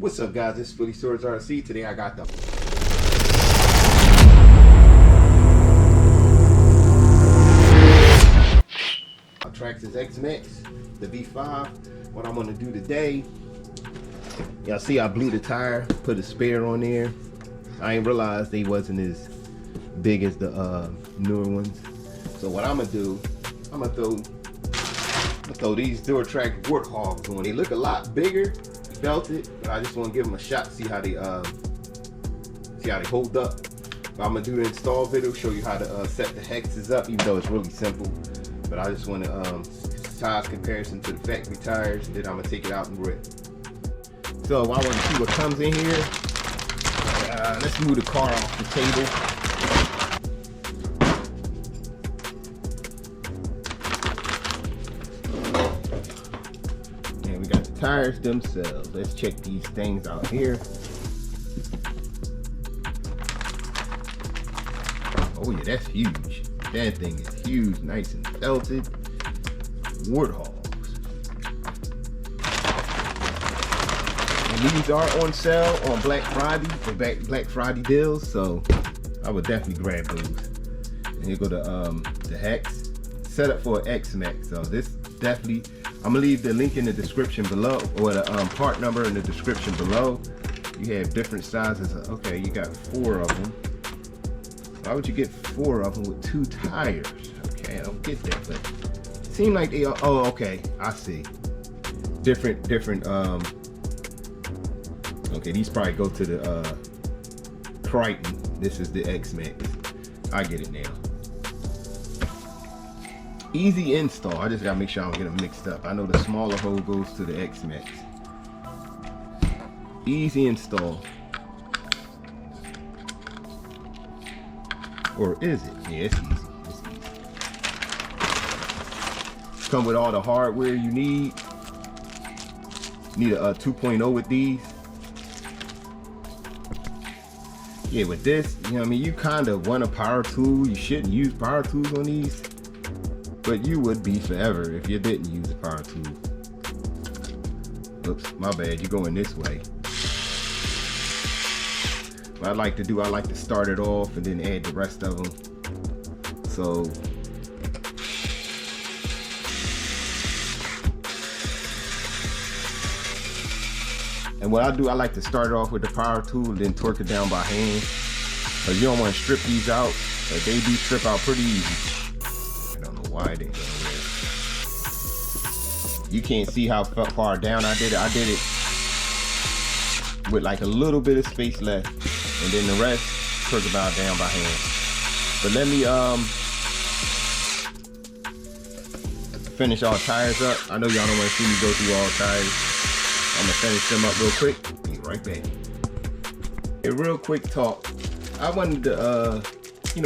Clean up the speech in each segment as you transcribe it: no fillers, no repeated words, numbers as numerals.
What's up, guys? This is Phillyswords RC. Today I got the Traxxas X Maxx, the V5. What I'm gonna do today, y'all see I blew the tire, put a spare on there. I ain't realized they wasn't as big as the newer ones. So what I'm gonna do, I'm gonna throw these Duratrax Warthogs on. They look a lot bigger, belted, but I just want to give them a shot, see how they hold up. But I'm gonna do the install video, show you how to set the hexes up, even though it's really simple. But I just want to size comparison to the factory tires. Then I'm gonna take it out and rip. So I want to see what comes in here. Let's move the car off the table. And we got the tires themselves. Let's check these things out here. Oh yeah, that's huge. That thing is huge, nice and belted. Warthogs. And these are on sale on Black Friday, for Black Friday deals, so I would definitely grab those. And here go the hex. Set up for an X Maxx. So this definitely, I'm gonna leave the link in the description below, or the part number in the description below. You have different sizes. Okay, you got 4 of them. Why would you get 4 of them with 2 tires? Okay, I don't get that, but it seemed like they are, oh, okay, I see. Different, okay, these probably go to the Triton. This is the X Maxx. I get it now. Easy install. I just gotta make sure I don't get them mixed up. I know the smaller hole goes to the X Maxx. Easy install. Or is it? Yeah, it's easy. It's easy. Come with all the hardware you need. Need a 2.0 with these. Yeah, with this, you know what I mean, you kind of want a power tool. You shouldn't use power tools on these, but you would be forever if you didn't use a power tool. Oops, my bad, you're going this way. What I like to do, I like to start it off and then add the rest of them. So and what I do, I like to start it off with the power tool and then torque it down by hand. Because you don't want to strip these out, but they do strip out pretty easy. I don't know why they go there. You can't see how far down I did it. I did it with like a little bit of space left, and then the rest torque it down by hand. But let me finish all tires up. I know y'all don't want to see me go through all tires. I'm gonna finish them up real quick. Be right back. A real quick talk. I wanted to,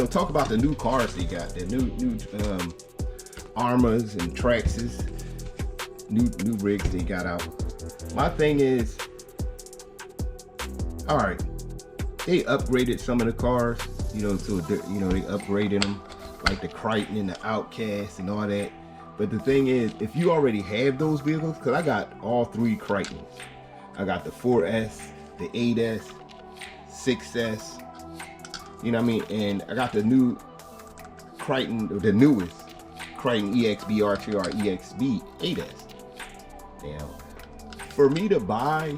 talk about the new cars they got. The new Armas and Traxxas, new rigs they got out. My thing is, all right, they upgraded some of the cars. They upgraded them like the Crichton and the Outcast and all that. But the thing is, if you already have those vehicles, because I got all 3 Crichtons. I got the 4S, the 8S, 6S, you know what I mean? And I got the new Crichton, the newest Crichton EXB RTR EXB 8S. Now, for me to buy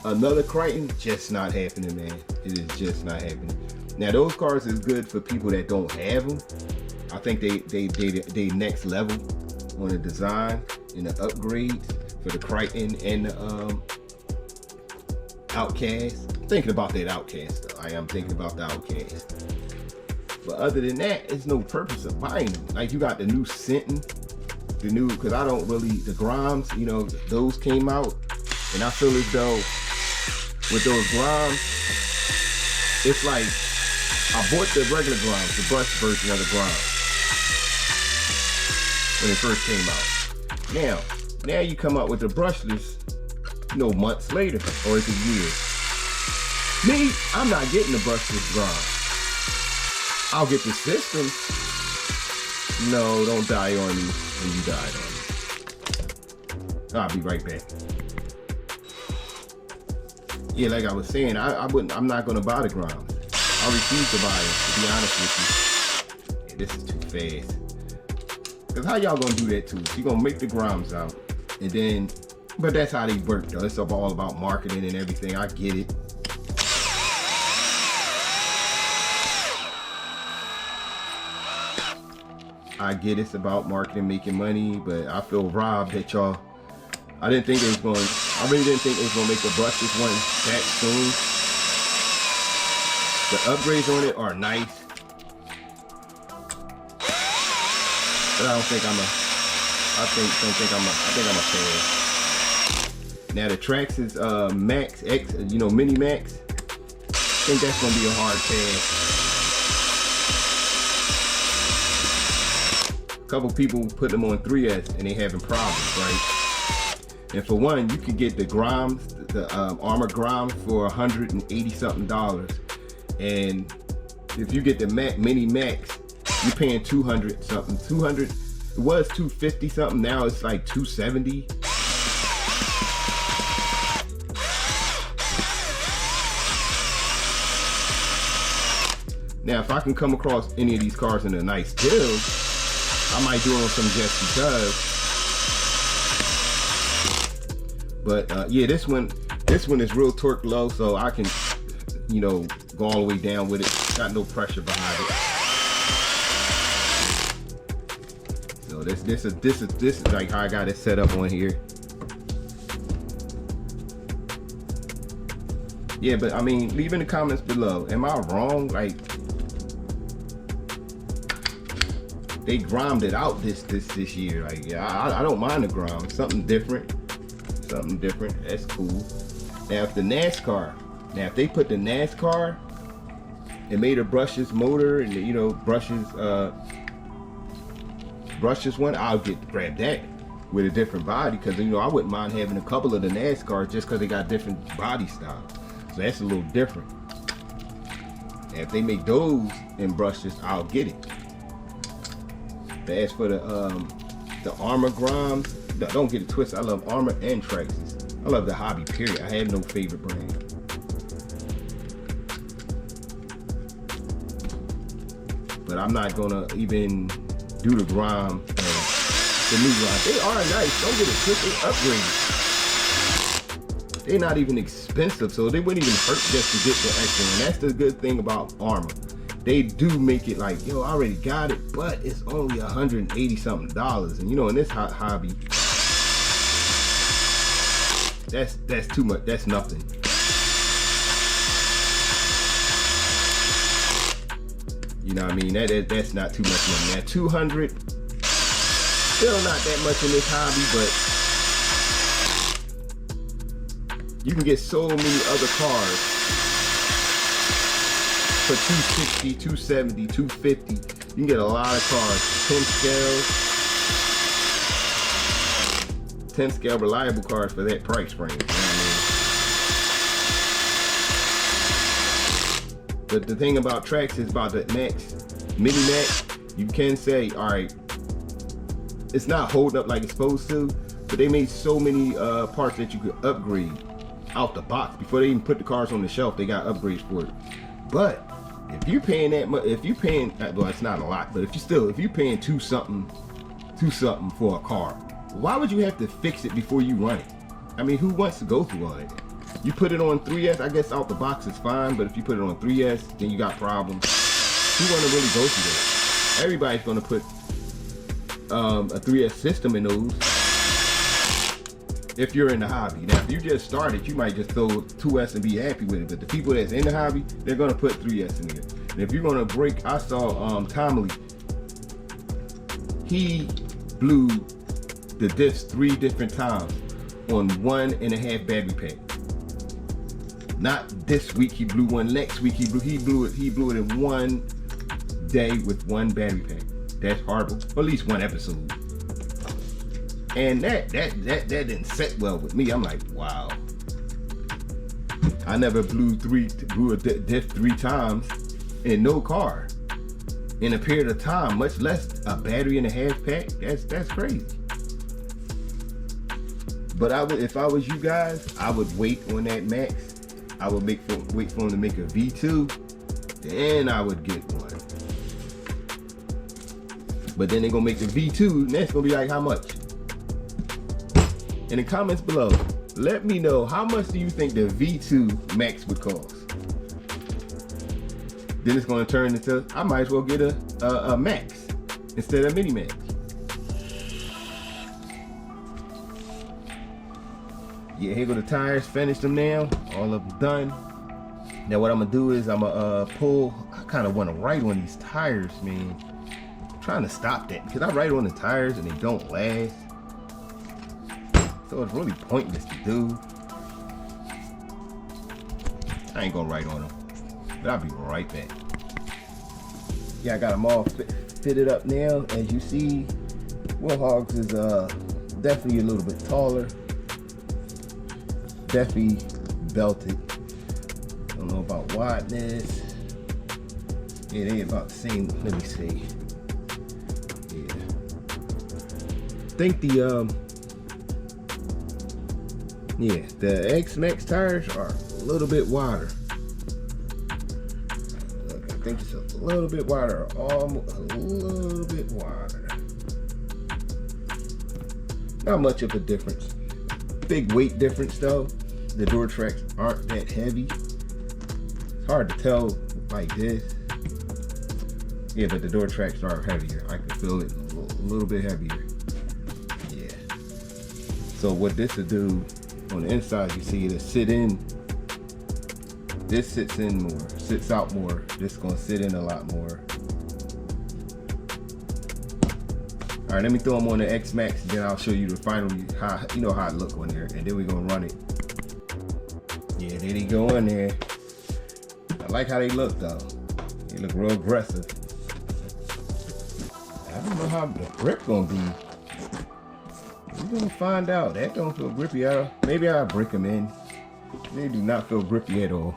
another Crichton, just not happening, man. It is just not happening. Now, those cars is good for people that don't have them. I think they next level on the design and the upgrades for the Crichton and the Outcast. I'm thinking about that Outcast though. I am thinking about the Outcast. But other than that, there's no purpose of buying them. Like you got the new Sentin, the new, because I don't really, the Grimes, those came out, and I feel as though with those Grimes, it's like I bought the regular Grimes, the brush version of the Grimes, when it first came out. Now you come out with the brushless, months later, or it's a year. Me, I'm not getting the brushless Grimes. I'll get the system. No, don't die on me when you died on me. I'll be right back. Yeah, like I was saying, I'm not gonna buy the groms. I refuse to buy them, to be honest with you. Yeah, this is too fast. Cause how y'all gonna do that to us? You gonna make the groms out, and then, but that's how they work though. It's all about marketing and everything. I get it. I get it's about marketing, making money, but I feel robbed that y'all. I really didn't think it was gonna make a brushless one that soon. The upgrades on it are nice, but I think I'm a fan. Now the Traxxas Max X, Mini Max, I think that's gonna be a hard pass. A couple people put them on 3S and they having problems, right? And for one, you could get the groms, the armor groms for $180 something. And if you get the Mini Max, you're paying 200 something. 200, it was 250 something. Now it's like 270. Now, if I can come across any of these cars in a nice deal, I might do it on some just because. But yeah, this one is real torque low, so I can, go all the way down with it. Got no pressure behind it. So this is like how I got it set up on here. Yeah, but I mean, leave in the comments below. Am I wrong? Like, they gromed it out this year. Like, yeah, I don't mind the grom. Something different. That's cool. Now if if they put the NASCAR and made a brushless motor and brushless one, I'll grab that with a different body, because I wouldn't mind having a couple of the NASCAR just because they got different body styles. So that's a little different. And if they make those in brushless, I'll get it. But as for the armor groms, don't get it twisted. I love Armor and Traxxas. I love the hobby, period. I have no favorite brand. But I'm not gonna even do the grom, the new grom. They are nice. Don't get it twisted. Upgraded. They're not even expensive, so they wouldn't even hurt just to get the extra. And that's the good thing about Armor. They do make it like, I already got it, but it's only $180 something. And in this hobby, that's too much. That's nothing. You know what I mean? That's not too much money. Now 200, still not that much in this hobby, but you can get so many other cars for $260, $270, $250. You can get a lot of cars. 10 scale reliable cars for that price range. You know what I mean? But the thing about Traxxas, about the Mini Max, you can say, all right, it's not holding up like it's supposed to, but they made so many parts that you could upgrade out the box. Before they even put the cars on the shelf, they got upgrades for it. But if you're paying that much, well, it's not a lot, but if you're paying two something for a car, why would you have to fix it before you run it? I mean, who wants to go through all that? You put it on 3S, I guess out the box is fine, but if you put it on 3S, then you got problems. Who want to really go through that? Everybody's going to put a 3S system in those if you're in the hobby. Now, if you just started, you might just throw 2S and be happy with it, but the people that's in the hobby, they're going to put 3S in there. And if you're going to break, I saw Tomley, he blew the diffs 3 different times on 1.5 battery pack. Not this week he blew one, next week he blew it in one day with 1 battery pack. That's horrible. Or at least 1 episode. And that didn't set well with me. I'm like, wow. I never blew a diff 3 times in no car in a period of time, much less a battery and a half pack. That's crazy. But if I was you guys, I would wait on that Max I would wait for them to make a V2, then I would get one. But then they're gonna make the V2, and that's gonna be like how much? In the comments below, let me know how much do you think the V2 Max would cost. Then it's gonna turn into, I might as well get a Max instead of Mini Max. Yeah, here go the tires, finished them now, all of them done. Now what I'm gonna do is I'm gonna pull, I kinda wanna write on these tires, man. I'm trying to stop that because I write on the tires and they don't last. So it's really pointless to do. I ain't gonna write on them, but I'll be right back. Yeah, I got them all fitted up now. As you see, Will Hogs is definitely a little bit taller. Definitely belted. Don't know about wideness. Yeah, they about the same. Let me see. Yeah. I think the X Maxx tires are a little bit wider. Look, I think it's a little bit wider, almost a little bit wider. Not much of a difference. Big weight difference though. The Duratrax aren't that heavy. It's hard to tell like this. Yeah, but the Duratrax are heavier. I can feel it a little bit heavier. Yeah. So what this will do on the inside, you see it'll sit in. This sits in more, sits out more. This is gonna sit in a lot more. All right, let me throw them on the X Maxx, then I'll show you the final, how you know how it look on there, and then we're gonna run it. Yeah, there they go in there. I like how they look though. They look real aggressive. I don't know how the grip gonna be. We're gonna find out. That don't feel grippy at all. Maybe I'll break them in. They do not feel grippy at all.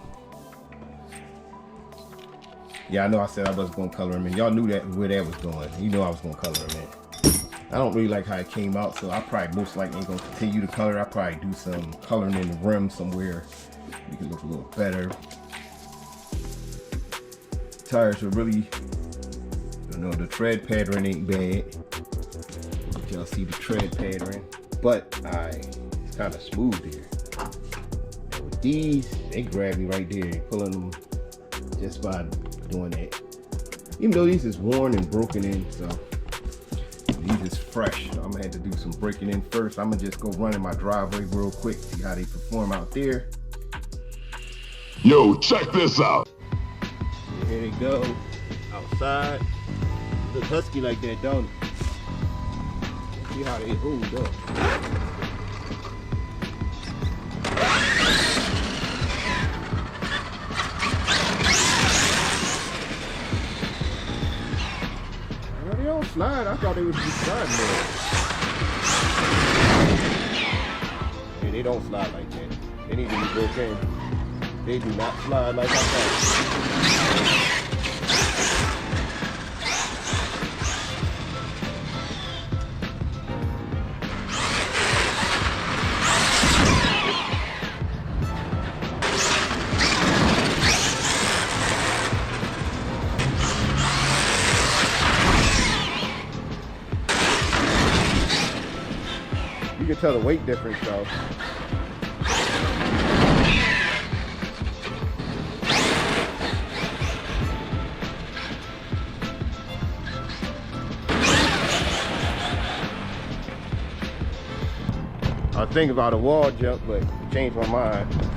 Yeah, I know I said I wasn't gonna color them in. Y'all knew that where that was going. You know I was gonna color them in. I don't really like how it came out, so I probably most likely ain't gonna continue to color. I'll probably do some coloring in the rim somewhere. Make it look a little better. Tires are really, you know, the tread pattern ain't bad. Y'all see the tread pattern, but it's kind of smooth here. And with these, they grab me right there, pulling them just by doing that. Even though these is worn and broken in, so these is fresh. So I'm gonna have to do some breaking in first. I'm gonna just go run in my driveway real quick, see how they perform out there. Yo, check this out. And here they go, outside. Look husky like that, don't it? See how they hold up. Well, they don't slide. I thought they would be sliding there. Yeah, they don't slide like that. They need to be broken. They do not slide like I thought. You can tell the weight difference though. I was thinking about a wall jump, but changed my mind.